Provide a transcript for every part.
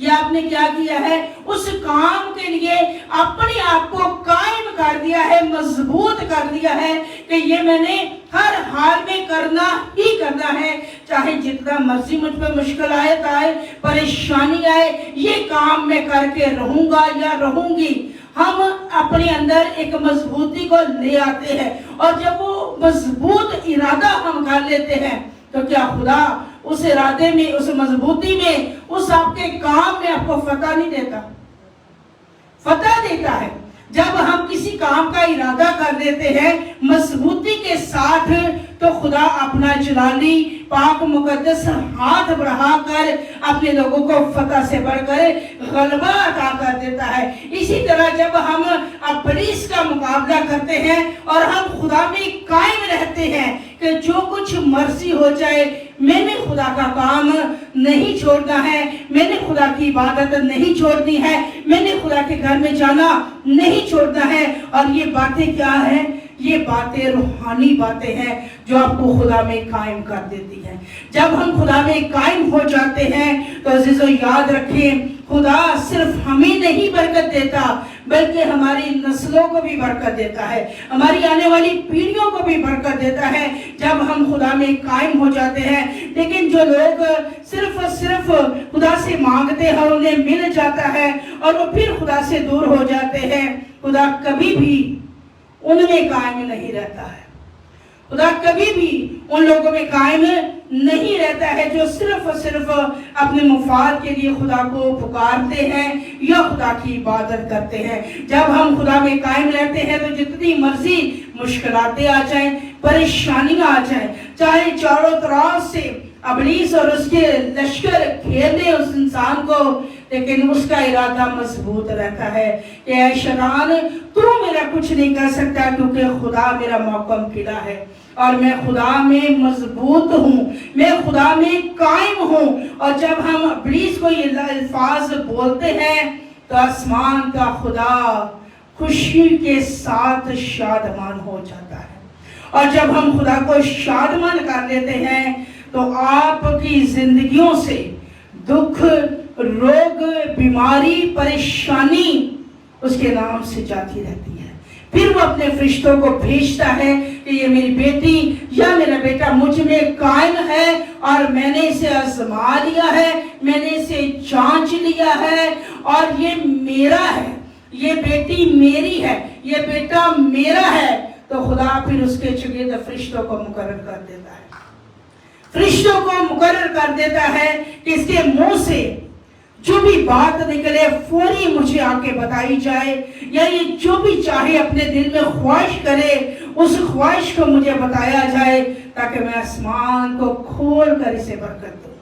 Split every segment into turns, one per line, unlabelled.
یہ آپ نے کیا کیا ہے؟ اس کام کے لیے اپنے آپ کو قائم کر دیا ہے، مضبوط کر دیا ہے کہ یہ میں نے ہر حال میں کرنا ہی کرنا ہے، چاہے جتنا مرضی مجھ پہ مشکل آئے، پریشانی آئے، یہ کام میں کر کے رہوں گا یا رہوں گی۔ ہم اپنے اندر ایک مضبوطی کو لے آتے ہیں، اور جب وہ مضبوط ارادہ ہم کر لیتے ہیں تو کیا خدا اس ارادے میں، اس مضبوطی میں، اس آپ کے کام میں آپ کو فتح نہیں دیتا؟ فتح دیتا ہے۔ جب ہم کسی کام کا ارادہ کر دیتے ہیں مضبوطی کے ساتھ تو خدا اپنا جلالی پاک مقدس ہاتھ بڑھا کر اپنے لوگوں کو فتح سے بڑھ کر غلبہ عطا کر دیتا ہے۔ اسی طرح جب ہم ابلیس کا مقابلہ کرتے ہیں اور ہم خدا میں قائم رہتے ہیں کہ جو کچھ مرضی ہو جائے، میں نے خدا کا کام نہیں چھوڑنا ہے، میں نے خدا کی عبادت نہیں چھوڑنی ہے، میں نے خدا کے گھر میں جانا نہیں چھوڑنا ہے۔ اور یہ باتیں کیا ہیں؟ یہ باتیں روحانی باتیں ہیں جو آپ کو خدا میں قائم کر دیتی ہیں۔ جب ہم خدا میں قائم ہو جاتے ہیں تو عزیزو یاد رکھیں، خدا صرف ہمیں نہیں برکت دیتا بلکہ ہماری نسلوں کو بھی برکت دیتا ہے، ہماری آنے والی پیڑھیوں کو بھی برکت دیتا ہے جب ہم خدا میں قائم ہو جاتے ہیں۔ لیکن جو لوگ صرف خدا سے مانگتے ہیں اور انہیں مل جاتا ہے اور وہ پھر خدا سے دور ہو جاتے ہیں، خدا کبھی بھی ان میں قائم نہیں رہتا ہے۔ خدا کبھی بھی ان لوگوں میں قائم نہیں رہتا ہے جو صرف اپنے مفاد کے لیے خدا کو پکارتے ہیں یا خدا کی عبادت کرتے ہیں۔ جب ہم خدا میں قائم رہتے ہیں تو جتنی مرضی مشکلاتیں آ جائیں، پریشانیاں آ جائیں، چاہے چاروں طرف سے ابلیس اور اس کے لشکر گھیر لیں اس انسان کو، لیکن اس کا ارادہ مضبوط رہتا ہے کہ اے شیطان تو میرا کچھ نہیں کر سکتا، کیونکہ خدا میرا محکم قلعہ ہے اور میں خدا میں مضبوط ہوں، میں خدا میں قائم ہوں۔ اور جب ہم ابلیس کو یہ الفاظ بولتے ہیں تو آسمان کا خدا خوشی کے ساتھ شادمان ہو جاتا ہے، اور جب ہم خدا کو شادمان کر لیتے ہیں تو آپ کی زندگیوں سے دکھ، روگ، بیماری، پریشانی اس کے نام سے جاتی رہتی ہے۔ پھر وہ اپنے فرشتوں کو بھیجتا ہے کہ یہ میری بیٹی یا میرا بیٹا مجھ میں قائم ہے اور میں نے اسے آزما لیا ہے، میں نے اسے جانچ لیا ہے اور یہ میرا ہے، یہ بیٹی میری ہے، یہ بیٹا میرا ہے۔ تو خدا پھر اس کے چگید فرشتوں کو مقرر کر دیتا ہے، فرشتوں کو مقرر کر دیتا ہے کہ اس کے منہ سے جو بھی بات نکلے فوری مجھے آ کے بتائی جائے، یا یہ جو بھی چاہے اپنے دل میں خواہش کرے اس خواہش کو مجھے بتایا جائے تاکہ میں آسمان کو کھول کر اسے برکت دوں۔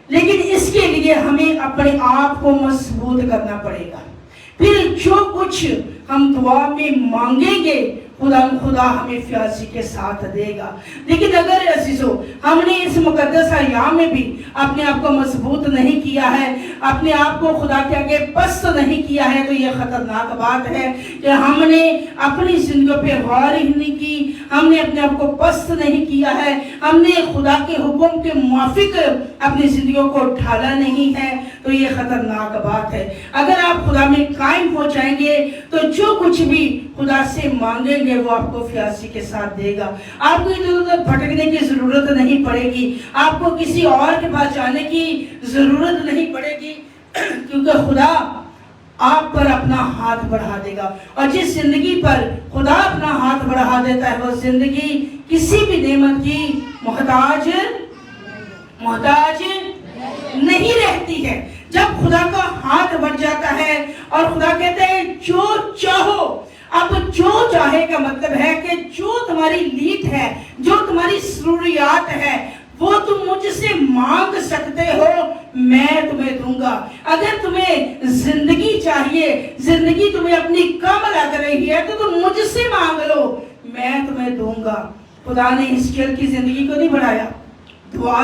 لیکن اس کے لیے ہمیں اپنے آپ کو مضبوط کرنا پڑے گا۔ پھر جو کچھ ہم دعا میں مانگیں گے خدا ہمیں فیاضی کے ساتھ دے گا۔ لیکن اگر عزیزو ہم نے اس مقدس ایام میں بھی اپنے آپ کو مضبوط نہیں کیا ہے، اپنے آپ کو خدا کے آگے پست نہیں کیا ہے، تو یہ خطرناک بات ہے کہ ہم نے اپنی زندگیوں پہ غور ہی نہیں کی، ہم نے اپنے آپ کو پست نہیں کیا ہے، ہم نے خدا کے حکم کے موافق اپنی زندگیوں کو ڈھالا نہیں ہے، تو یہ خطرناک بات ہے۔ اگر آپ خدا میں قائم ہو جائیں گے تو جو کچھ بھی خدا سے مانگیں گے وہ آپ کو فیاضی کے ساتھ دے گا۔ آپ کو ادھر بھٹکنے کی ضرورت نہیں پڑے گی، آپ کو کسی اور کے پاس جانے کی ضرورت نہیں پڑے گی، کیونکہ خدا آپ پر اپنا ہاتھ بڑھا دے گا۔ اور جس زندگی پر خدا اپنا ہاتھ بڑھا دیتا ہے وہ زندگی کسی بھی نعمت کی محتاج نہیں رہتی ہے۔ جب خدا کا ہاتھ بڑھ جاتا ہے اور خدا کہتے ہیں جو چاہو، اب جو چاہے کا مطلب ہے کہ جو تمہاری لیٹ ہے، جو تمہاری ضروریات ہے وہ تم مجھ سے مانگ سکتے ہو، میں تمہیں دوں گا۔ اگر تمہیں زندگی چاہیے، زندگی تمہیں اپنی کم لگ رہی ہے تو تم مجھ سے مانگ لو، میں تمہیں دوں گا۔ خدا نے حزقیل کی زندگی کو نہیں بڑھایا، دعا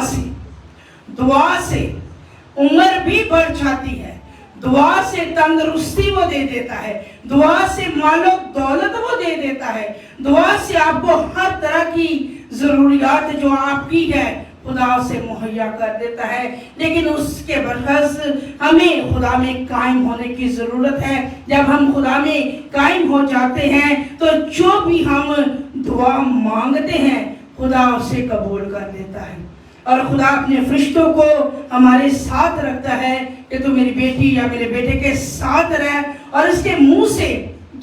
سے عمر بھی بڑھ جاتی ہے، دعا سے تندرستی وہ دے دیتا ہے، دعا سے مال و دولت وہ دے دیتا ہے، دعا سے آپ کو ہر طرح کی ضروریات جو آپ کی ہے خدا اسے مہیا کر دیتا ہے، لیکن اس کے برعکس ہمیں خدا میں قائم ہونے کی ضرورت ہے۔ جب ہم خدا میں قائم ہو جاتے ہیں تو جو بھی ہم دعا مانگتے ہیں خدا اسے قبول کر دیتا ہے، اور خدا اپنے فرشتوں کو ہمارے ساتھ رکھتا ہے کہ تو میری بیٹی یا میرے بیٹے کے ساتھ رہ، اور اس کے منہ سے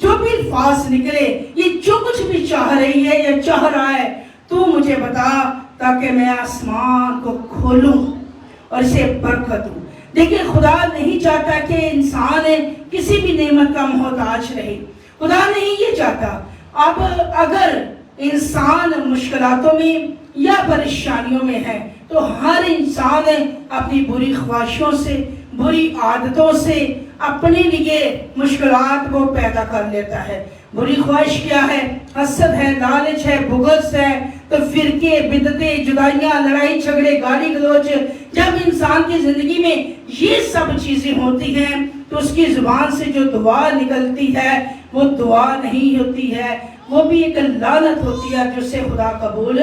جو بھی الفاظ نکلے، یہ جو کچھ بھی چاہ رہی ہے یا چاہ رہا ہے، تو مجھے بتا تاکہ میں آسمان کو کھولوں اور اسے برکت دوں۔ دیکھیں، خدا نہیں چاہتا کہ انسان کسی بھی نعمت کا محتاج رہے، خدا نہیں یہ چاہتا۔ اب اگر انسان مشکلاتوں میں یا پریشانیوں میں ہے تو ہر انسان اپنی بری خواہشوں سے، بری عادتوں سے اپنے لیے مشکلات کو پیدا کر لیتا ہے۔ بری خواہش کیا ہے؟ حسد ہے، لالچ ہے، بغض ہے، تو فرقے، بدعتیں، جدائیاں، لڑائی جھگڑے، گالی گلوچ۔ جب انسان کی زندگی میں یہ سب چیزیں ہوتی ہیں تو اس کی زبان سے جو دعا نکلتی ہے وہ دعا نہیں ہوتی ہے، وہ بھی ایک لعنت ہوتی ہے جو سے خدا قبول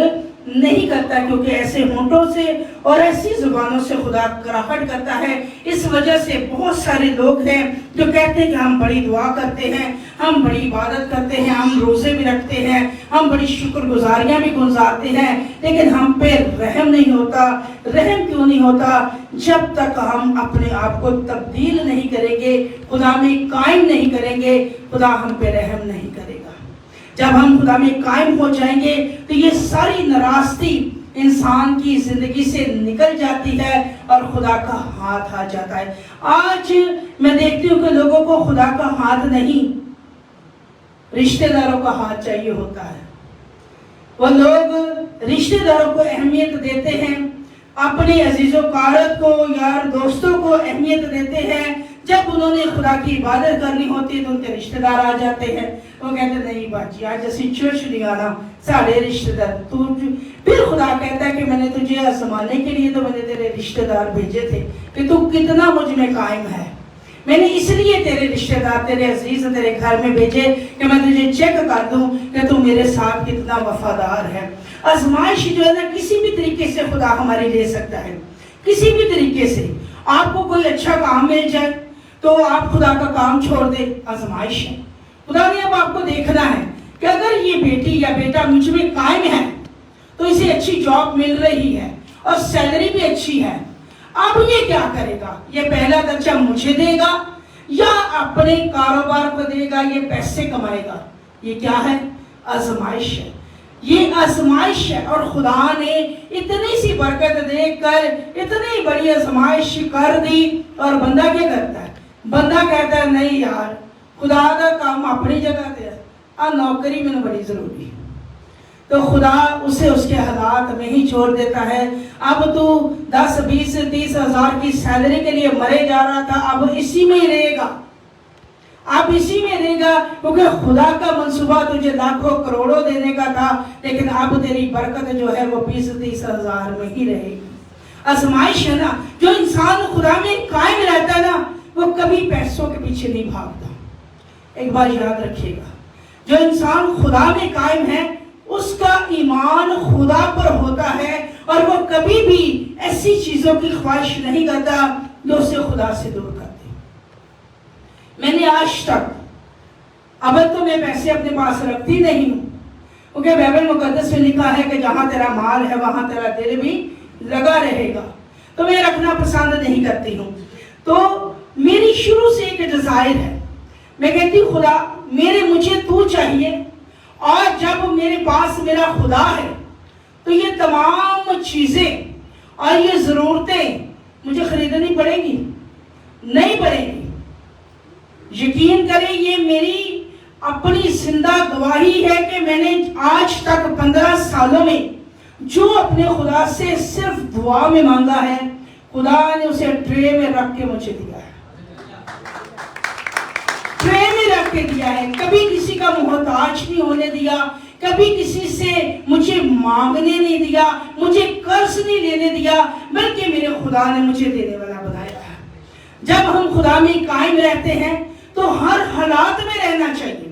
نہیں کرتا، کیونکہ ایسے ہونٹوں سے اور ایسی زبانوں سے خدا کراہٹ کرتا ہے۔ اس وجہ سے بہت سارے لوگ ہیں جو کہتے ہیں کہ ہم بڑی دعا کرتے ہیں، ہم بڑی عبادت کرتے ہیں، ہم روزے بھی رکھتے ہیں، ہم بڑی شکر گزاریاں بھی گزارتے ہیں، لیکن ہم پہ رحم نہیں ہوتا۔ رحم کیوں نہیں ہوتا؟ جب تک ہم اپنے آپ کو تبدیل نہیں کریں گے، خدا میں قائم نہیں کریں گے، خدا ہم پہ رحم نہیں کرے گا۔ جب ہم خدا میں قائم ہو جائیں گے تو یہ ساری ناراستی انسان کی زندگی سے نکل جاتی ہے اور خدا کا ہاتھ آ جاتا ہے۔ آج میں دیکھتی ہوں کہ لوگوں کو خدا کا ہاتھ نہیں، رشتہ داروں کا ہاتھ چاہیے ہوتا ہے۔ وہ لوگ رشتہ داروں کو اہمیت دیتے ہیں، اپنے عزیز و کارت کو، یار دوستوں کو اہمیت دیتے ہیں۔ جب انہوں نے خدا کی عبادت کرنی ہوتی ہے تو ان کے رشتہ دار آ جاتے ہیں، وہ کہتے ہیں نہیں باجی آج اسی چرچ نہیں آنا، سارے رشتہ دار۔ پھر خدا کہتا ہے کہ میں نے تجھے آزمانے کے لیے تو میں نے تیرے رشتہ دار بھیجے تھے کہ تو کتنا مجھ میں قائم ہے۔ میں نے اس لیے تیرے رشتہ دار، تیرے عزیز تیرے گھر میں بھیجے کہ میں تجھے چیک کر دوں کہ تو میرے ساتھ کتنا وفادار ہے۔ آزمائش جو ہے نا کسی بھی طریقے سے خدا ہماری لے سکتا ہے، کسی بھی طریقے سے۔ آپ کو کوئی اچھا کام مل جائے تو آپ خدا کا کام چھوڑ دیں، آزمائش ہے۔ خدا نے اب آپ کو دیکھنا ہے کہ اگر یہ بیٹی یا بیٹا مجھ میں قائم ہے تو اسے اچھی جاب مل رہی ہے اور سیلری بھی اچھی ہے، اب یہ کیا کرے گا؟ یہ پہلا درجہ مجھے دے گا یا اپنے کاروبار کو دے گا، یہ پیسے کمائے گا؟ یہ کیا ہے؟ آزمائش ہے۔ یہ آزمائش ہے، اور خدا نے اتنی سی برکت دے کر اتنی بڑی آزمائش کر دی، اور بندہ کیا کرتا ہے؟ بندہ کہتا ہے نہیں یار خدا کا کام اپنی جگہ دے، نوکری میں بڑی ضروری ہے، تو خدا اسے اس کے حالات میں ہی چھوڑ دیتا ہے۔ اب تو 10 20 30 ہزار کی سیلری کے لیے مرے جا رہا تھا، اب اسی میں ہی رہے گا، اب اسی میں رہے گا، کیونکہ خدا کا منصوبہ تجھے لاکھوں کروڑوں دینے کا تھا، لیکن اب تیری برکت جو ہے وہ 20 30 ہزار میں ہی رہے گی۔ آزمائش ہے نا، جو انسان خدا میں قائم رہتا ہے نا وہ کبھی پیسوں کے پیچھے نہیں بھاگتا۔ ایک بات یاد رکھیے گا، جو انسان خدا میں قائم ہے اس کا ایمان خدا پر ہوتا ہے، اور وہ کبھی بھی ایسی چیزوں کی خواہش نہیں کرتا جو اسے خدا سے دور کرتے۔ میں نے آج تک، اب تو میں پیسے اپنے پاس رکھتی نہیں ہوں، کیونکہ بائبل مقدس میں لکھا ہے کہ جہاں تیرا مال ہے وہاں تیرا دل بھی لگا رہے گا، تو میں رکھنا پسند نہیں کرتی ہوں۔ تو میری شروع سے ایک ڈیزائر ہے، میں کہتی ہوں خدا مجھے تو چاہیے، اور جب میرے پاس میرا خدا ہے تو یہ تمام چیزیں اور یہ ضرورتیں مجھے خریدنی پڑے گی؟ نہیں پڑے گی۔ یقین کریں یہ میری اپنی زندہ گواہی ہے کہ میں نے آج تک 15 سالوں میں جو اپنے خدا سے صرف دعا میں مانگا ہے، خدا نے اسے ٹرے میں رکھ کے مجھے دیا ہے، ٹرے میں رکھ کے دیا ہے۔ کبھی کسی کا محتاج نہیں ہونے دیا، کبھی کسی سے مجھے مانگنے نہیں دیا، مجھے قرض نہیں لینے دیا، بلکہ میرے خدا نے مجھے دینے والا بنایا ہے۔ جب ہم خدا میں قائم رہتے ہیں تو ہر حالات میں رہنا چاہیے،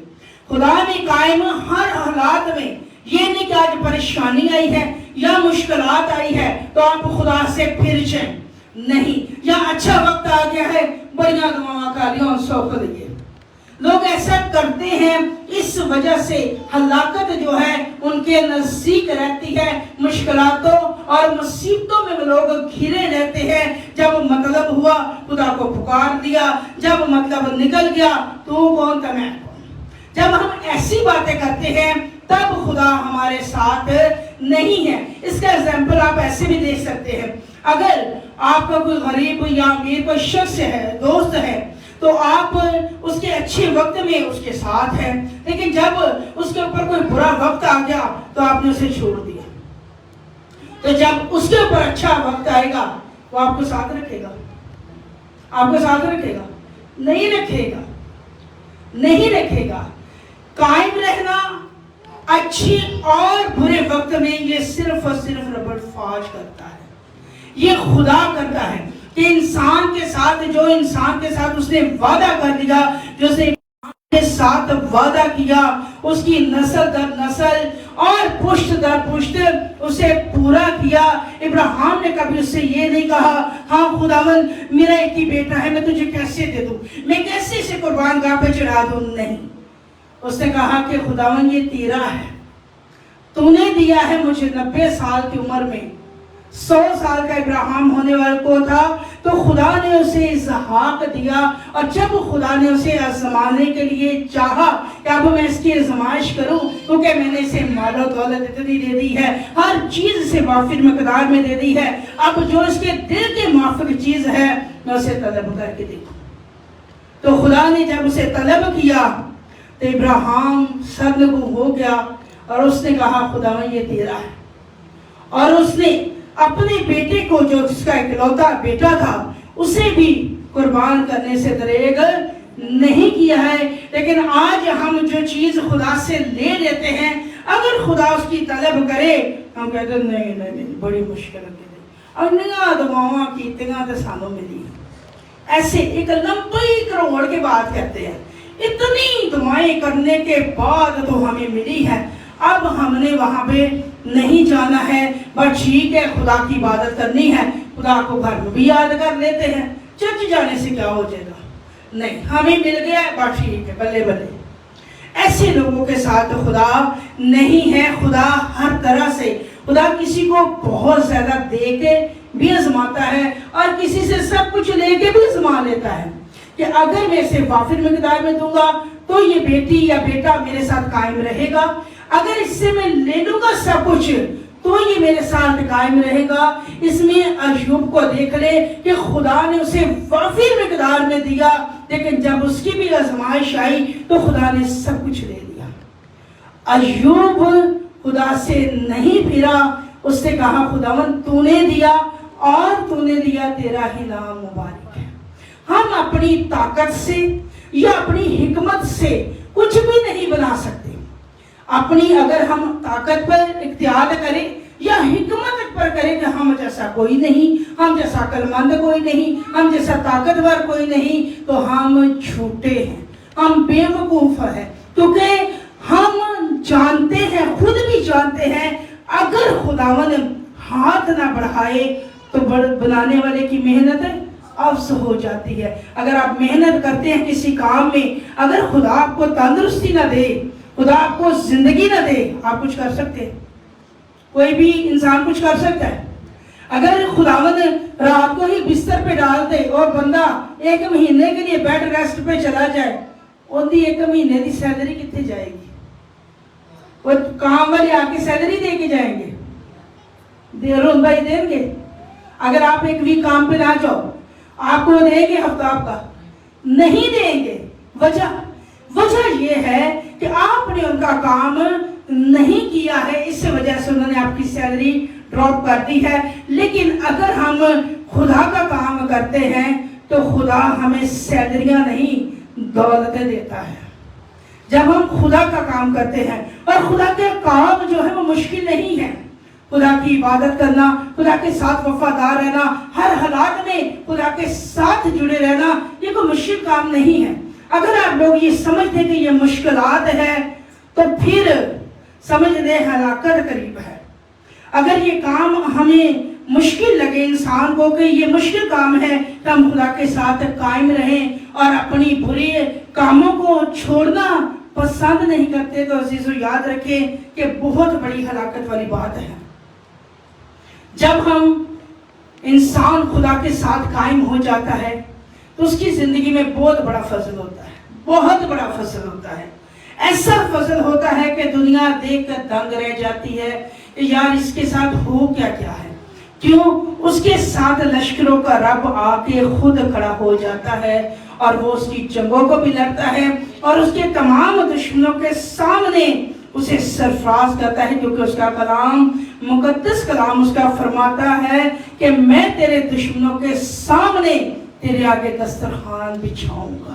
خدا میں قائم ہر حالات میں۔ یہ نہیں کہ آج پریشانی آئی ہے یا مشکلات آئی ہے تو آپ خدا سے پھر جائیں نہیں، یا اچھا وقت آ گیا ہے بڑیاں دعاواں کالیاں سوکھ دیے. لوگ ایسا کرتے ہیں، اس وجہ سے ہلاکت جو ہے ان کے نزدیک رہتی ہے. مشکلاتوں اور مصیبتوں میں لوگ گھرے رہتے ہیں. جب مطلب ہوا خدا کو پکار دیا، جب مطلب نکل گیا تو کون تھا میں کون. جب ہم ایسی باتیں کرتے ہیں تب خدا ہمارے ساتھ نہیں ہے. اس کا ایگزامپل آپ ایسے بھی دیکھ سکتے ہیں. اگر آپ کا کوئی غریب یا امیر کوئی شخص ہے، دوست ہے، تو آپ اس کے اچھے وقت میں اس کے ساتھ ہیں، لیکن جب اس کے اوپر کوئی برا وقت آ گیا تو آپ نے اسے چھوڑ دیا. تو جب اس کے اوپر اچھا وقت آئے گا وہ آپ کو ساتھ رکھے گا؟ آپ کو ساتھ رکھے گا؟ نہیں رکھے گا، نہیں رکھے گا. قائم رہنا اچھی اور برے وقت میں یہ صرف اور صرف رب الفاج کرتا ہے. یہ خدا کرتا ہے کہ انسان کے ساتھ جو انسان کے ساتھ اس نے وعدہ کر دیا، جو اس نے کے ساتھ وعدہ کیا، اس کی نسل در نسل اور پشت در پشت اسے پورا کیا. ابراہیم نے کبھی اس سے یہ نہیں کہا ہاں خداوند میرا ایک ہی بیٹا ہے، میں تجھے کیسے دے دوں، میں کیسے اسے قربان گاہ پہ چڑھا دوں. نہیں، اس نے کہا کہ خداوند یہ تیرا ہے، تو نے دیا ہے مجھے. 90 سال کی عمر میں 100 سال کا ابراہیم ہونے والے کو تھا تو خدا نے اسے اسحاق دیا. اور جب خدا نے اسے آزمانے کے لیے چاہا کہ اب میں اس کی آزمائش کروں، کیونکہ میں نے اسے مال و دولت اتنی دے دی ہے، ہر چیز سے وافر مقدار میں دے دی ہے، اب جو اس کے دل کے موافق چیز ہے میں اسے طلب کر کے دیکھوں. تو خدا نے جب اسے طلب کیا تو ابراہیم سرنگوں ہو گیا اور اس نے کہا خداوند یہ تیرا ہے. اور اس نے اپنے بیٹے کو جو جس کا اکلوتا بیٹا تھا اسے بھی قربان کرنے سے دریغ نہیں کیا ہے. لیکن آج ہم جو چیز خدا سے لے لیتے ہیں، اگر خدا اس کی طلب کرے ہم کہتے ہیں نہیں نہیں بڑی مشکل ہے اور نگاہ دعاواں کیتیاں تو سانوں ملی. ایسے ایک لمبی کروڑ کے بات کرتے ہیں، اتنی دعائیں کرنے کے بعد تو ہمیں ملی ہے، اب ہم نے وہاں پہ نہیں جانا ہے. بس ٹھیک ہے خدا کی عبادت کرنی ہے، خدا کو گھر میں بھی یاد کر لیتے ہیں، چرچ جانے سے کیا ہو جائے گا. نہیں، ہمیں مل گیا ہے بس ٹھیک ہے بلے بلے. ایسے لوگوں کے ساتھ خدا نہیں ہے. خدا ہر طرح سے، خدا کسی کو بہت زیادہ دے کے بھی آزماتا ہے اور کسی سے سب کچھ لے کے بھی آزما لیتا ہے کہ اگر میں اسے وافر مقدار میں دوں گا تو یہ بیٹی یا بیٹا میرے ساتھ قائم رہے گا، اگر اس سے میں لے لوں گا سب کچھ تو یہ میرے ساتھ قائم رہے گا. اس میں ایوب کو دیکھ لے کہ خدا نے اسے وافر مقدار میں دیا، لیکن جب اس کی بھی آزمائش آئی تو خدا نے سب کچھ لے لیا. ایوب خدا سے نہیں پھرا، اس نے کہا خداوند تو نے دیا اور تو نے دیا تیرا ہی نام مبارک ہے. ہم اپنی طاقت سے یا اپنی حکمت سے کچھ بھی نہیں بنا سکتے. اپنی اگر ہم طاقت پر اختیار کریں یا حکمت پر کریں کہ ہم جیسا کوئی نہیں، ہم جیسا عقلمند کوئی نہیں، ہم جیسا طاقتور کوئی نہیں، تو ہم جھوٹے ہیں، ہم بے وقوف ہیں. کیونکہ ہم جانتے ہیں، خود بھی جانتے ہیں اگر خداوند ہاتھ نہ بڑھائے تو بنانے والے کی محنت افس ہو جاتی ہے. اگر آپ محنت کرتے ہیں کسی کام میں، اگر خدا آپ کو تندرستی نہ دے، خدا آپ کو زندگی نہ دے، آپ کچھ کر سکتے ہیں؟ کوئی بھی انسان کچھ کر سکتا ہے؟ اگر خداوند رات کو ہی بستر پہ ڈال دے اور بندہ 1 مہینے کے لیے بیڈ ریسٹ پہ چلا جائے، ان دی 1 مہینے کی سیلری کتنے جائے گی؟ وہ کام والے آ کے سیلری دے کے جائیں گے؟ دیرون بھائی دیں گے؟ اگر آپ 1 ویک کام پہ نہ جاؤ آپ کو دیں گے ہفتہ آپ کا؟ نہیں دیں گے. وجہ یہ ہے کہ آپ نے ان کا کام نہیں کیا ہے، اس وجہ سے انہوں نے آپ کی سیلری ڈراپ کر دی ہے. لیکن اگر ہم خدا کا کام کرتے ہیں تو خدا ہمیں سیلریاں نہیں دولتیں دیتا ہے. جب ہم خدا کا کام کرتے ہیں، اور خدا کے کام جو ہے وہ مشکل نہیں ہے. خدا کی عبادت کرنا، خدا کے ساتھ وفادار رہنا، ہر حالات میں خدا کے ساتھ جڑے رہنا، یہ کوئی مشکل کام نہیں ہے. اگر آپ لوگ یہ سمجھتے کہ یہ مشکلات ہے تو پھر سمجھ لیں ہلاکت قریب ہے. اگر یہ کام ہمیں مشکل لگے انسان کو کہ یہ مشکل کام ہے تو ہم خدا کے ساتھ قائم رہیں اور اپنی بری کاموں کو چھوڑنا پسند نہیں کرتے، تو عزیزو یاد رکھیں کہ بہت بڑی ہلاکت والی بات ہے۔ جب ہم انسان خدا کے ساتھ قائم ہو جاتا ہے تو اس کی زندگی میں بہت بڑا فضل ہوتا ہے، بہت بڑا فضل ہوتا ہے۔ ایسا فضل ہوتا ہے کہ دنیا دیکھ کر دنگ رہ جاتی ہے کہ یار اس کے ساتھ ہو کیا کیا ہے، کیوں؟ اس کے ساتھ لشکروں کا رب آ کے خود کھڑا ہو جاتا ہے اور وہ اس کی جنگوں کو بھی لڑتا ہے اور اس کے تمام دشمنوں کے سامنے اسے سرفراز کرتا ہے، کیونکہ اس کا کلام، مقدس کلام اس کا فرماتا ہے کہ میں تیرے دشمنوں کے سامنے تیرے آگے دسترخوان بچھاؤں گا۔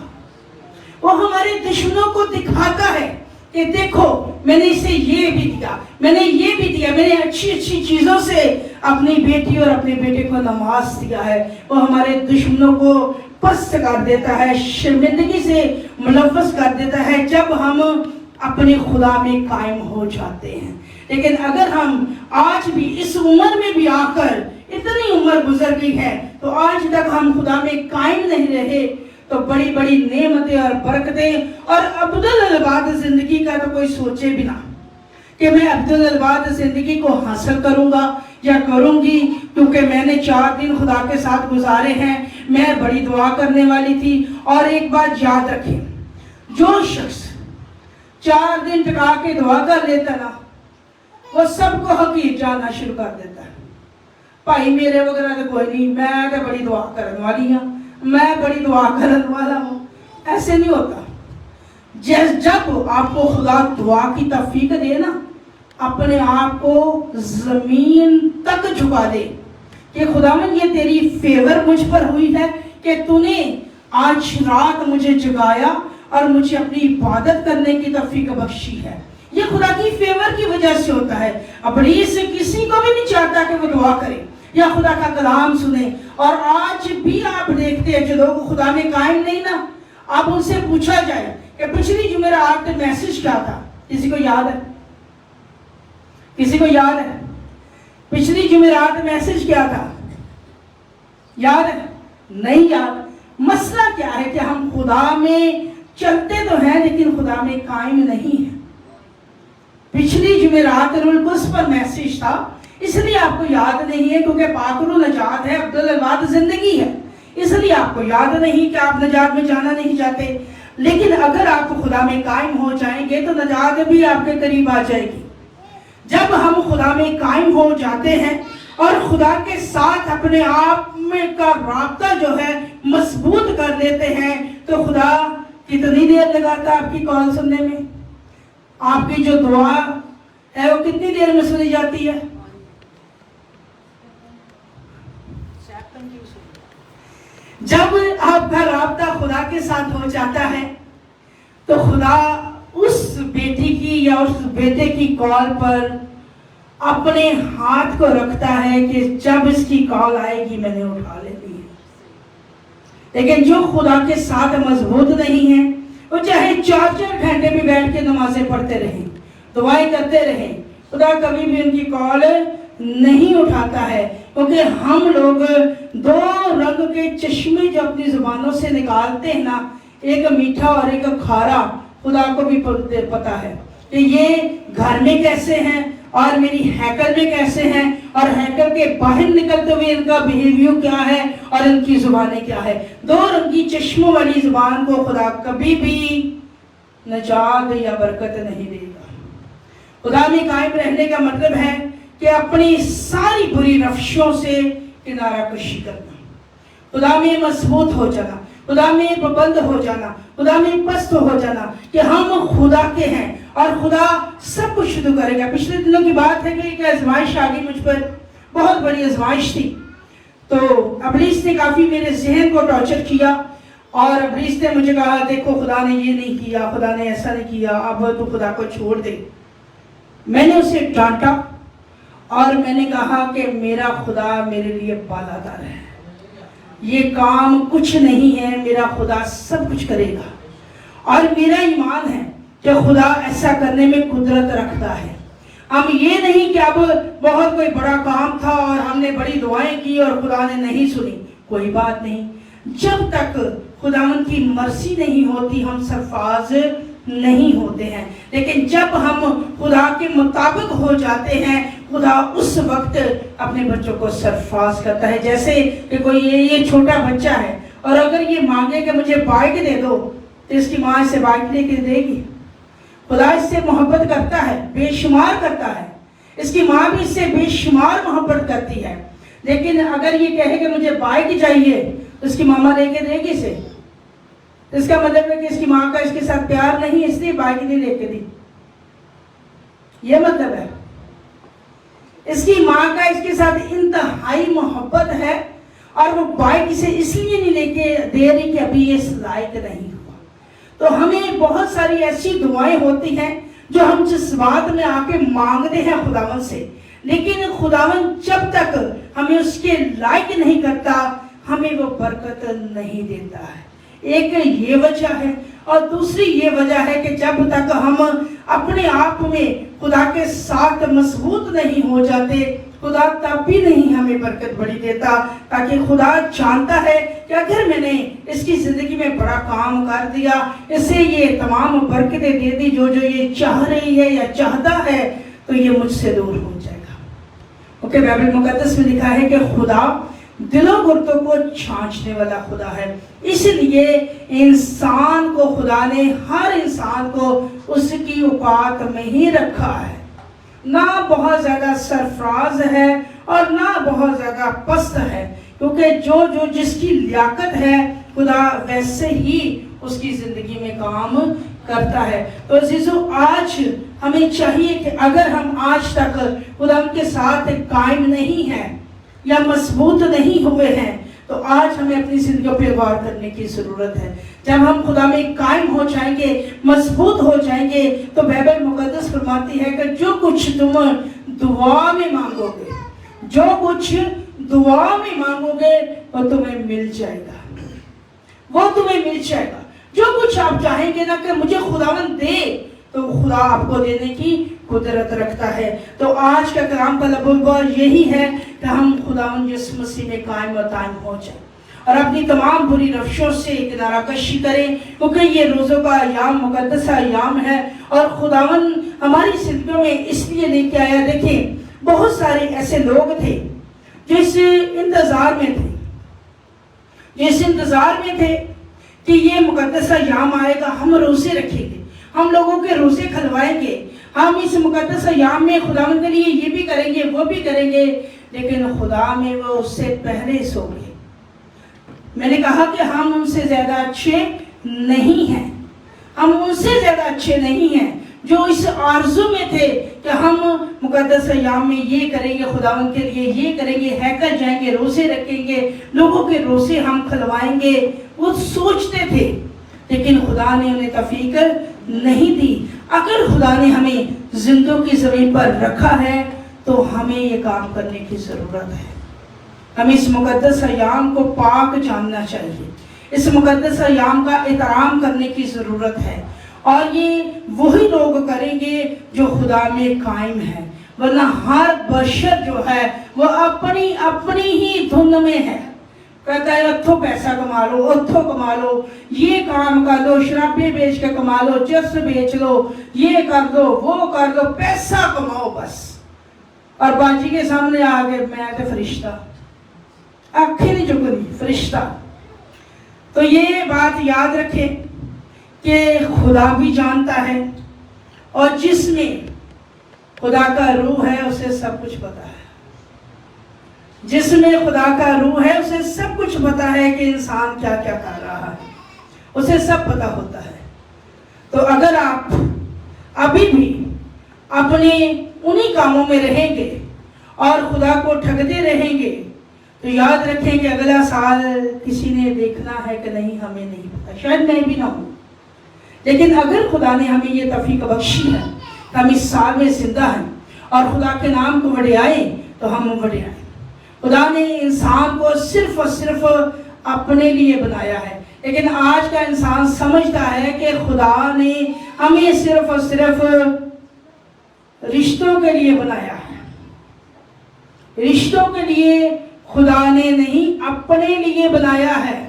وہ ہمارے دشمنوں کو دکھاتا ہے کہ دیکھو میں نے اسے یہ بھی دیا، میں نے یہ بھی دیا، میں نے اچھی اچھی چیزوں سے اپنی بیٹی اور اپنے بیٹے کو نواز دیا ہے۔ وہ ہمارے دشمنوں کو پست کر دیتا ہے، شرمندگی سے ملوث کر دیتا ہے جب ہم اپنے خدا میں قائم ہو جاتے ہیں۔ لیکن اگر ہم آج بھی اس عمر میں بھی آ کر، اتنی عمر گزر گئی ہے تو آج تک ہم خدا میں قائم نہیں رہے، تو بڑی بڑی نعمتیں اور برکتیں اور عبدالآباد زندگی کا تو کوئی سوچے بھی نہ کہ میں عبدالآباد زندگی کو حاصل کروں گا یا کروں گی، کیونکہ میں نے 4 دن خدا کے ساتھ گزارے ہیں، میں بڑی دعا کرنے والی تھی۔ اور ایک بات یاد رکھیں، جو شخص 4 دن ٹکا کے دعا کر لیتا نا، وہ سب کو حقیر جاننا شروع کر دیتا ہے۔ بھائی میرے وغیرہ تو کوئی نہیں، میں تو بڑی دعا کرنے والی ہوں، میں بڑی دعا کرنے والا ہوں۔ ایسے نہیں ہوتا۔ جب آپ کو خدا دعا کی توفیق دے نا، اپنے آپ کو زمین تک جھکا دے کہ خداوند یہ تیری فیور مجھ پر ہوئی ہے کہ تو نے آج رات مجھے جگایا اور مجھے اپنی عبادت کرنے کی توفیق بخشی ہے۔ یہ خدا کی فیور کی وجہ سے ہوتا ہے۔ ابلیس کسی کو بھی نہیں چاہتا کہ وہ دعا کرے یا خدا کا کلام سنے۔ اور آج بھی آپ دیکھتے ہیں جو لوگ خدا میں قائم نہیں نا، آپ ان سے پوچھا جائے کہ پچھلی جمعرات میسج کیا تھا، کسی کو یاد ہے؟ کسی کو یاد ہے پچھلی جمعرات میسج کیا تھا؟ یاد ہے؟ نہیں یاد۔ مسئلہ کیا ہے کہ ہم خدا میں چلتے تو ہیں لیکن خدا میں قائم نہیں ہیں۔ پچھلی جمعرات روح القدس پر میسج تھا، اس لیے آپ کو یاد نہیں ہے کیونکہ پاک روح نجات ہے، عبدالآباد زندگی ہے، اس لیے آپ کو یاد نہیں کہ آپ نجات میں جانا نہیں چاہتے۔ لیکن اگر آپ خدا میں قائم ہو جائیں گے تو نجات بھی آپ کے قریب آ جائے گی۔ جب ہم خدا میں قائم ہو جاتے ہیں اور خدا کے ساتھ اپنے آپ میں کا رابطہ جو ہے مضبوط کر لیتے ہیں، تو خدا کتنی دیر لگاتا ہے آپ کی کال سننے میں؟ آپ کی جو دعا ہے وہ کتنی دیر میں سنی جاتی ہے؟ جب آپ کا رابطہ خدا کے ساتھ ہو جاتا ہے تو خدا اس بیٹی کی یا اس بیٹے کی کال پر اپنے ہاتھ کو رکھتا ہے کہ جب اس کی کال آئے گی میں نے اٹھا لینی ہے۔ لیکن جو خدا کے ساتھ مضبوط نہیں ہیں، وہ چاہے 4 گھنٹے بھی بیٹھ کے نمازیں پڑھتے رہیں، دعائیں کرتے رہیں، خدا کبھی بھی ان کی کال نہیں اٹھاتا ہے، کیونکہ ہم لوگ 2 رنگ کے چشمے جو اپنی زبانوں سے نکالتے ہیں نا، ایک میٹھا اور ایک کھارا، خدا کو بھی پتا ہے کہ یہ گھر میں کیسے ہیں اور میری ہیکل میں کیسے ہیں، اور ہیکل کے باہر نکلتے ہوئے ان کا بیہیویئر کیا ہے اور ان کی زبانیں کیا ہے۔ 2 رنگی چشموں والی زبان کو خدا کبھی بھی نجات یا برکت نہیں دے گا۔ خدا میں قائم رہنے کا مطلب ہے کہ اپنی ساری بری روشوں سے کنارہ کشی کرنا، خدا میں مضبوط ہو جانا، خدا میں پابند ہو جانا، خدا میں پست ہو جانا کہ ہم خدا کے ہیں اور خدا سب کچھ شروع کرے گا۔ پچھلے دنوں کی بات ہے کہ ایک آزمائش آ گئی مجھ پر، بہت بڑی آزمائش تھی، تو ابلیس نے کافی میرے ذہن کو ٹارچر کیا اور ابلیس نے مجھے کہا دیکھو خدا نے یہ نہیں کیا، خدا نے ایسا نہیں کیا، اب تو خدا کو چھوڑ دے۔ میں نے اسے ڈانٹا اور میں نے کہا کہ میرا خدا میرے لیے بالادار ہے، یہ کام کچھ نہیں ہے، میرا خدا سب کچھ کرے گا، اور میرا ایمان ہے کہ خدا ایسا کرنے میں قدرت رکھتا ہے۔ ہم یہ نہیں کہ اب بہت کوئی بڑا کام تھا اور ہم نے بڑی دعائیں کی اور خدا نے نہیں سنی، کوئی بات نہیں، جب تک خداوند کی مرضی نہیں ہوتی ہم سرفراز نہیں ہوتے ہیں، لیکن جب ہم خدا کے مطابق ہو جاتے ہیں خدا اس وقت اپنے بچوں کو سرفراز کرتا ہے۔ جیسے کہ کوئی یہ چھوٹا بچہ ہے اور اگر یہ مانگے کہ مجھے بائک دے دو تو اس کی ماں اسے بائک لے کے دے گی؟ خدا اس سے محبت کرتا ہے، بے شمار کرتا ہے، اس کی ماں بھی اس سے بے شمار محبت کرتی ہے، لیکن اگر یہ کہے کہ مجھے بائک چاہیے تو اس کی ماما لے کے دے گی اسے؟ اس کا مطلب ہے کہ اس کی ماں کا اس کے ساتھ پیار نہیں، اس لیے بائک نہیں لے کے دی، یہ مطلب ہے۔ اس کی ماں کا اس کے ساتھ انتہائی محبت ہے اور وہ بائک اسے اس لیے نہیں لے کے دے رہی کہ ابھی یہ لائق نہیں ہوا۔ تو ہمیں بہت ساری ایسی دعائیں ہوتی ہیں جو ہم جس بات میں آ کے مانگتے ہیں خداوند سے، لیکن خداوند جب تک ہمیں اس کے لائق نہیں کرتا ہمیں وہ برکت نہیں دیتا ہے۔ ایک یہ وجہ ہے، اور دوسری یہ وجہ ہے کہ جب تک ہم اپنے آپ میں خدا کے ساتھ مضبوط نہیں ہو جاتے خدا تب بھی نہیں ہمیں برکت بڑی دیتا، تاکہ خدا جانتا ہے کہ اگر میں نے اس کی زندگی میں بڑا کام کر دیا، اسے یہ تمام برکتیں دے دی جو یہ چاہ رہی ہے یا چاہتا ہے، تو یہ مجھ سے دور ہو جائے گا۔ اوکے، بائبل مقدس میں لکھا ہے کہ خدا دلوں گردوں کو چھانچنے والا خدا ہے، اس لیے انسان کو خدا نے ہر انسان کو اس کی اوقات میں ہی رکھا ہے، نہ بہت زیادہ سرفراز ہے اور نہ بہت زیادہ پست ہے، کیونکہ جو جس کی لیاقت ہے خدا ویسے ہی اس کی زندگی میں کام کرتا ہے۔ تو عزیزو، آج ہمیں چاہیے کہ اگر ہم آج تک خدا کے ساتھ قائم نہیں ہیں یا مضبوط نہیں ہوئے ہیں تو آج ہمیں اپنی زندگیوں پہ غور کرنے کی ضرورت ہے۔ جب ہم خدا میں قائم ہو جائیں گے، مضبوط ہو جائیں گے، تو بائبل مقدس فرماتی ہے کہ جو کچھ تم دعا میں مانگو گے، جو کچھ دعا میں مانگو گے وہ تمہیں مل جائے گا، وہ تمہیں مل جائے گا۔ جو کچھ آپ چاہیں گے نا کہ مجھے خداوند دے، تو خدا آپ کو دینے کی قدرت رکھتا ہے۔ تو آج کا کلام کا لب یہی ہے کہ ہم خداوند یسوع مسیح میں قائم و دائم ہو جائیں اور اپنی تمام بری روشوں سے کنارہ کشی کریں، کیونکہ یہ روزوں کا ایام مقدس ایام ہے اور خداوند ہماری زندگیوں میں اس لیے لے کے آیا۔ دیکھیں، بہت سارے ایسے لوگ تھے جو اس انتظار میں تھے کہ یہ مقدس ایام آئے گا، ہم روزے رکھیں گے، ہم لوگوں کے روزے کھلوائیں گے، ہم اس مقدس ایام میں خداوند کے لیے یہ بھی کریں گے، وہ بھی کریں گے، لیکن خدا میں وہ اس سے پہلے سو گئے۔ میں نے کہا کہ ہم ان سے زیادہ اچھے نہیں ہیں، ہم ان سے زیادہ اچھے نہیں ہیں جو اس آرزو میں تھے کہ ہم مقدس ایام میں یہ کریں گے، خداوند کے لیے یہ کریں گے، ہیکل جائیں گے، روزے رکھیں گے، لوگوں کے روزے ہم کھلوائیں گے۔ وہ سوچتے تھے، لیکن خدا نے انہیں توفیق نہیں دی۔ اگر خدا نے ہمیں زندوں کی زمین پر رکھا ہے تو ہمیں یہ کام کرنے کی ضرورت ہے۔ ہمیں اس مقدس ایام کو پاک جاننا چاہیے، اس مقدس ایام کا احترام کرنے کی ضرورت ہے، اور یہ وہی لوگ کریں گے جو خدا میں قائم ہیں، ورنہ ہر بشر جو ہے وہ اپنی ہی دھن میں ہے، کہتا ہے اتھو پیسہ کما لو، اتھو کما لو، یہ کام کر لو، شرابیں بیچ کے کما لو، چرس بیچ لو، یہ کر دو، وہ کر دو، پیسہ کماؤ بس۔ اور باجی کے سامنے آگے میں تو فرشتہ، آنکھیں نہیں چکنی، فرشتہ۔ تو یہ بات یاد رکھیں کہ خدا بھی جانتا ہے، اور جس میں خدا کا روح ہے اسے سب کچھ پتا ہے، جس میں خدا کا روح ہے اسے سب کچھ پتا ہے کہ انسان کیا کیا کر رہا ہے، اسے سب پتا ہوتا ہے۔ تو اگر آپ ابھی بھی اپنے انہی کاموں میں رہیں گے اور خدا کو ٹھگتے رہیں گے تو یاد رکھیں کہ اگلا سال کسی نے دیکھنا ہے کہ نہیں، ہمیں نہیں پتا، شاید میں بھی نہ ہوں، لیکن اگر خدا نے ہمیں یہ توفیق بخشی ہے کہ ہم اس سال میں زندہ ہیں اور خدا کے نام کو وڈیائیں تو ہم وڈیائیں۔ خدا نے انسان کو صرف اور صرف اپنے لیے بنایا ہے، لیکن آج کا انسان سمجھتا ہے کہ خدا نے ہمیں صرف اور صرف رشتوں کے لیے بنایا ہے. رشتوں کے لیے خدا نے نہیں اپنے لیے بنایا ہے.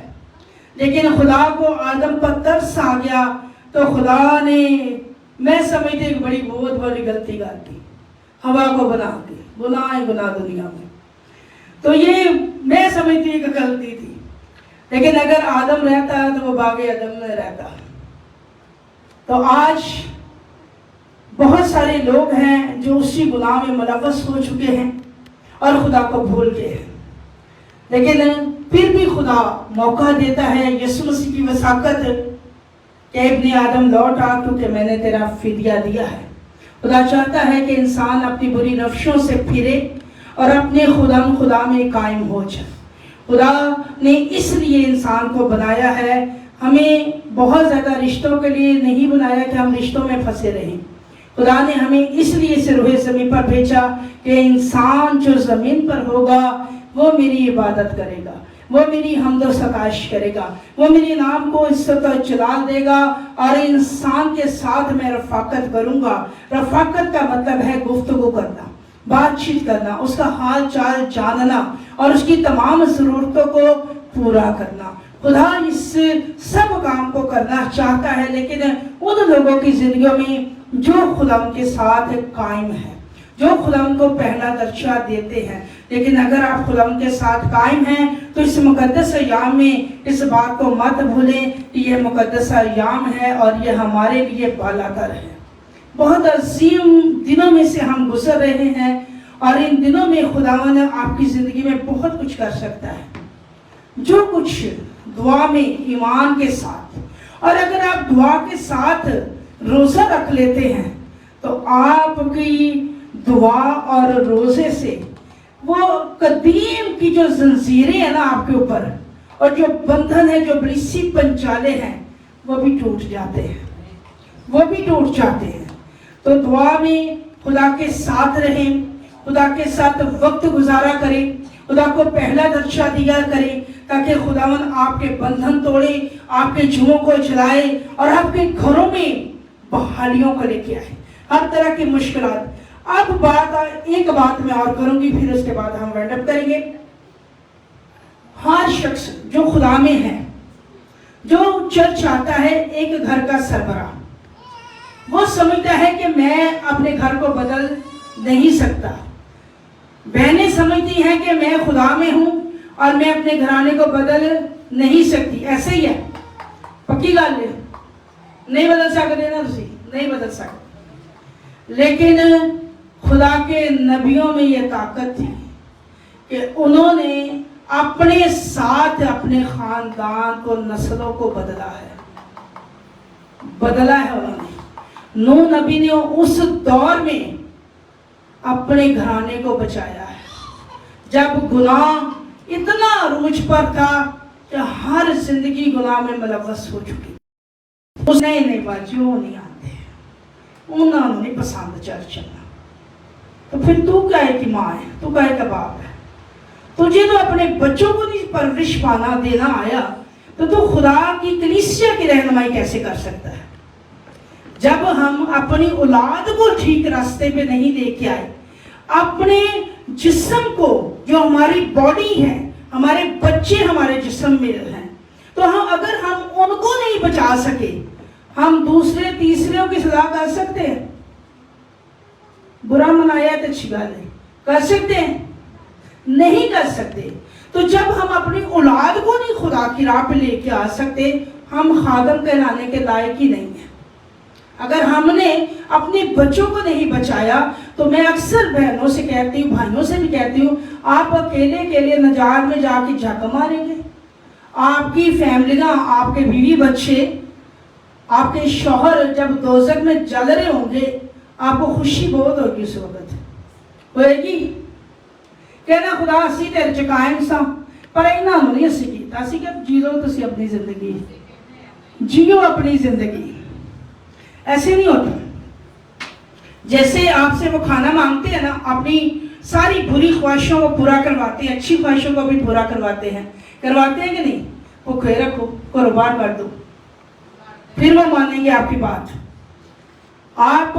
لیکن خدا کو آدم پر ترس آ گیا تو خدا نے، میں سمجھتے ایک بہت بڑی غلطی کر دی، ہوا کو بنا دی. گناہ ہی گناہ دنیا میں، تو یہ میں سمجھتی ایک غلطی تھی. لیکن اگر آدم رہتا تو وہ باغ عدن میں رہتا. تو آج بہت سارے لوگ ہیں جو اسی گناہ میں ملوث ہو چکے ہیں اور خدا کو بھول گئے ہیں. لیکن پھر بھی خدا موقع دیتا ہے یسوع مسیح کی وساقت کہ ابن آدم لوٹ آ، کیونکہ میں نے تیرا فدیہ دیا ہے. خدا چاہتا ہے کہ انسان اپنی بری روشوں سے پھرے اور اپنے خدا میں قائم ہو جائے. خدا نے اس لیے انسان کو بنایا ہے. ہمیں بہت زیادہ رشتوں کے لیے نہیں بنایا کہ ہم رشتوں میں پھنسے رہیں. خدا نے ہمیں اس لیے سے روح زمین پر بھیجا کہ انسان جو زمین پر ہوگا وہ میری عبادت کرے گا، وہ میری حمد و ستائش کرے گا، وہ میرے نام کو عزت و جلال دے گا، اور انسان کے ساتھ میں رفاقت کروں گا. رفاقت کا مطلب ہے گفتگو کرنا، بات چیت کرنا، اس کا حال چال جاننا اور اس کی تمام ضرورتوں کو پورا کرنا. خدا اس سب کام کو کرنا چاہتا ہے، لیکن ان لوگوں کی زندگیوں میں جو خدا ان کے ساتھ قائم ہے، جو خدا ان کو پہلا درجہ دیتے ہیں. لیکن اگر آپ خدا ان کے ساتھ قائم ہیں تو اس مقدس ایام میں اس بات کو مت بھولیں کہ یہ مقدس ایام ہے اور یہ ہمارے لیے بالاتر ہے. بہت عظیم دنوں میں سے ہم گزر رہے ہیں، اور ان دنوں میں خداوند آپ کی زندگی میں بہت کچھ کر سکتا ہے. جو کچھ دعا میں ایمان کے ساتھ، اور اگر آپ دعا کے ساتھ روزہ رکھ لیتے ہیں تو آپ کی دعا اور روزے سے وہ قدیم کی جو زنجیریں ہیں نا آپ کے اوپر، اور جو بندھن ہے، جو بلیسی پنچالے ہیں، وہ بھی ٹوٹ جاتے ہیں، وہ بھی ٹوٹ جاتے ہیں. تو دعا میں خدا کے ساتھ رہیں، خدا کے ساتھ وقت گزارا کریں، خدا کو پہلا درجہ دیا کریں، تاکہ خداوند آپ کے بندھن توڑے، آپ کے جوؤں کو جلائے اور آپ کے گھروں میں بحالیوں کو لے کے آئے، ہر طرح کی مشکلات. اب ایک بات میں اور کروں گی، پھر اس کے بعد ہم وائنڈ اپ کریں گے. ہر شخص جو خدا میں ہے، جو چرچ آتا ہے، ایک گھر کا سربراہ، وہ سمجھتا ہے کہ میں اپنے گھر کو بدل نہیں سکتا. بہنیں سمجھتی ہیں کہ میں خدا میں ہوں اور میں اپنے گھرانے کو بدل نہیں سکتی. ایسے ہی ہے، پکی گل ہے، نہیں بدل سکتے نا، تسی نہیں بدل سکتے. لیکن خدا کے نبیوں میں یہ طاقت تھی کہ انہوں نے اپنے ساتھ اپنے خاندان کو، نسلوں کو بدلا ہے انہوں نے. نوح نبی نے اس دور میں اپنے گھرانے کو بچایا ہے جب گناہ اتنا عروج پر تھا کہ ہر زندگی گناہ میں ملوث ہو چکی. اس نے باجیوں نہیں آتے، انہوں نے پسند چرچ چلنا. تو پھر تو کیا ہے کہ ماں ہے، تو کیا ہے کہ باپ ہے؟ تجھے تو اپنے بچوں کو نہیں پرورش پانا دینا آیا، تو خدا کی کلیسیا کی رہنمائی کیسے کر سکتا ہے؟ جب ہم اپنی اولاد کو ٹھیک راستے پہ نہیں لے کے آئے، اپنے جسم کو، جو ہماری باڈی ہے، ہمارے بچے ہمارے جسم میں ہیں، تو اگر ہم ان کو نہیں بچا سکے، ہم دوسرے تیسروں کی سزا کر سکتے ہیں؟ برا منایا تو اچھی بات ہے، کر سکتے ہیں؟ نہیں کر سکتے. تو جب ہم اپنی اولاد کو نہیں خدا کی راہ پہ لے کے آ سکتے، ہم خادم کہلانے کے لائق ہی نہیں ہیں. اگر ہم نے اپنے بچوں کو نہیں بچایا تو میں اکثر بہنوں سے کہتی ہوں، بھائیوں سے بھی کہتی ہوں، آپ اکیلے نجات میں جا کے جھک ماریں گے. آپ کی فیملیاں، آپ کے بیوی بچے، آپ کے شوہر جب دوزخ میں جل رہے ہوں گے، آپ کو خوشی بہت ہوگی. اس وقت ہوئے گی کہنا خدا اسی تیرے چ قائم سا، پر انہاں نہیں اسی کیتا. اسی کہ جیو تسی اپنی زندگی، جیو اپنی زندگی. ایسے نہیں ہوتا. جیسے آپ سے وہ کھانا مانگتے ہیں نا، اپنی ساری بری خواہشوں کو پورا کرواتے ہیں، اچھی خواہشوں کو بھی پورا کرواتے ہیں کہ نہیں؟ وہ کھے رکھو، کاروبار کر دو، پھر وہ مانیں گے آپ کی بات. آپ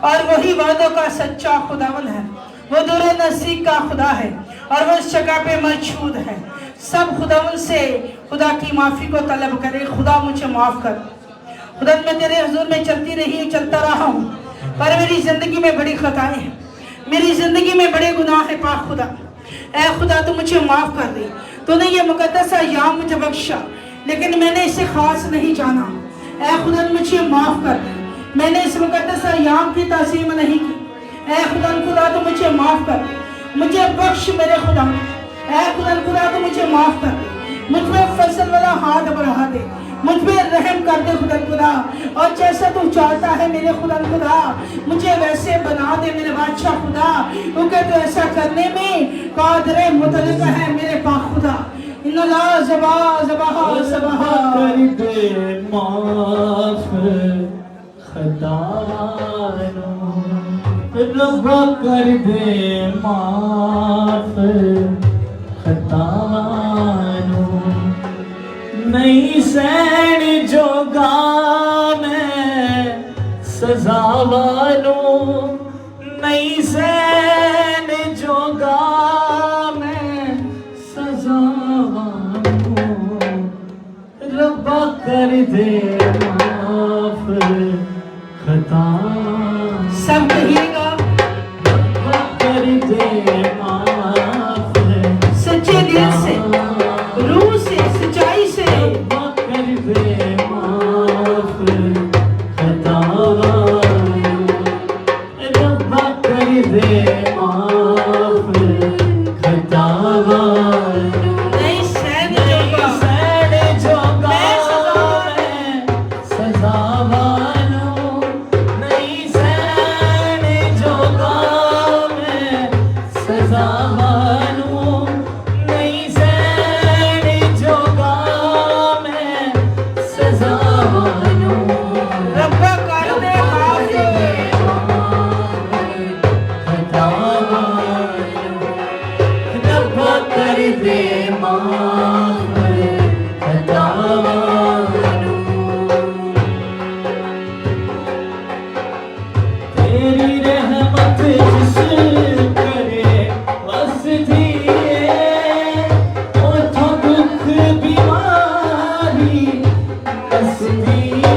اور وہی وعدوں کا سچا خداوند ہے، وہ دور نزدیک کا خدا ہے اور وہ اس جگہ پہ موجود ہے۔ سب خداوند سے خدا کی معافی کو طلب کرے، خدا مجھے معاف کر۔ خدا میں تیرے حضور میں چلتی رہی ہوں، چلتا رہا ہوں، پر میری زندگی میں بڑی خطائیں ہیں، میری زندگی میں بڑے گناہ ہیں پاک خدا۔ اے خدا تو مجھے معاف کر دے، تو نے یہ مقدس ایام مجھے بخشا لیکن میں نے اسے خاص نہیں جانا۔ اے خدا مجھے معاف کر دے، میں نے اس مقدس ایام کی تعظیم نہیں کی۔ اے خدا تو مجھے معاف کر دے، مجھے بخش میرے خدا۔ اے خدا تو مجھے معاف کر دے، مجھ پہ فضل والا ہاتھ بڑھا دے، مجھ پہ رحم کر دے خدا، اور جیسا تو چاہتا ہے میرے خدا مجھے ویسے بنا دے میرے بادشاہ خدا، کیونکہ تو ایسا کرنے میں قادر مطلق ہے میرے پاک خدا۔ ان اللہ زبا
کر دے معاف خطاوانو، ربا کر دے معاف خطاوانو، نہیں سین جوگا میں سزا والو، نہیں سین جوگا میں سزا والو، ربا کر دے معاف خطا۔
سب کہیے گا
ربا کر دے معاف
سچے دل سے، روح سے، سچائی سے،
ربا کر دے معاف خطا، ربا کر دے معاف خطا،
نہیں سین جوگا
سین جوگا میں سزا والو، نہیں سین جوگا میں سزا والو، نہیں سین جوگا میں سزا والو،
ربا کر دے معاف
خطا والو، ربا کر دے معاف خطا والو، تیری رحمت جس کرے بس دیے، اوتھوں دکھ بیماری بس دیے،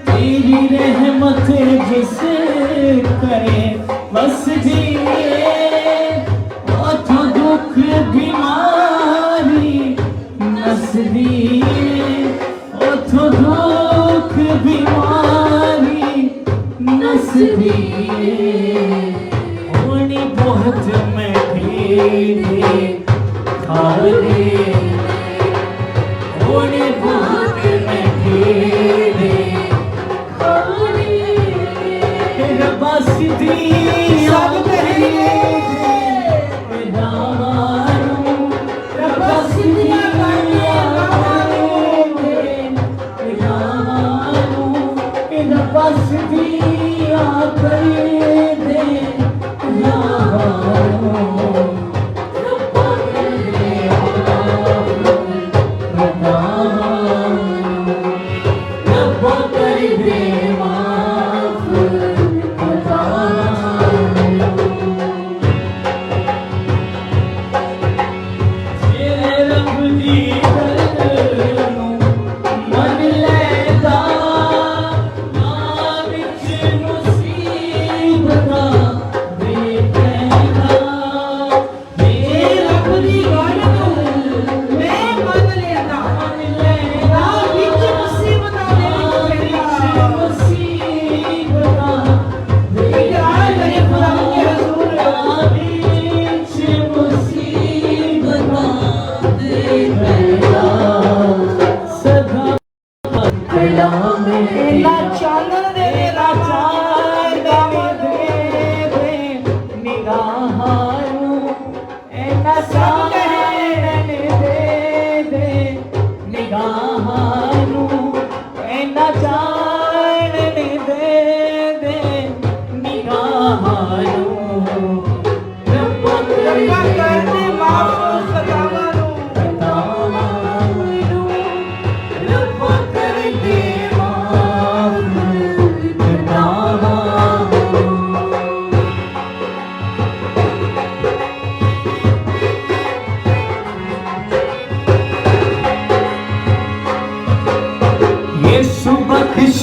تیری رحمت جس کرے بس دیے، اوتھوں دکھ بیماری نس دیے، اوتھوں دکھ بیماری نس دیے، ہونی بہت میں بھی کھا دے، ہونی بہت میں بھی کھا دے، ربا سدھی
سب کہیے
ربا سدھی ربا سدھیا کر دے یارو، ربا کر دے خطا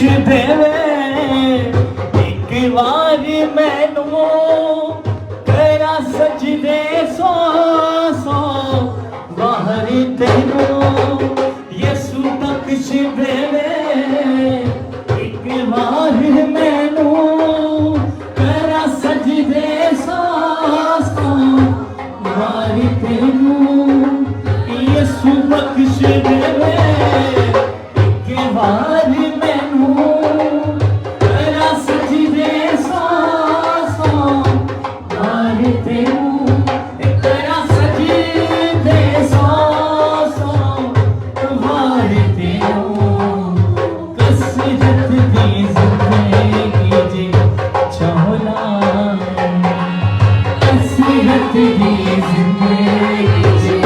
دے ایک بار مینو کرا سجدے سو سو باہر تینوں یسو بخش دے ایک بار مینو کرا سجدے سو سو باہر تینوں یسو بخش دے ایک بار مینو کرا سجدے سو سو باہر تینوں کرا سجدے سو سو باہر تینوں کثرت دی زندگی جی چولا کثرت دی زندگی جی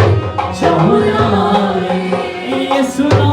چولا یہ سنا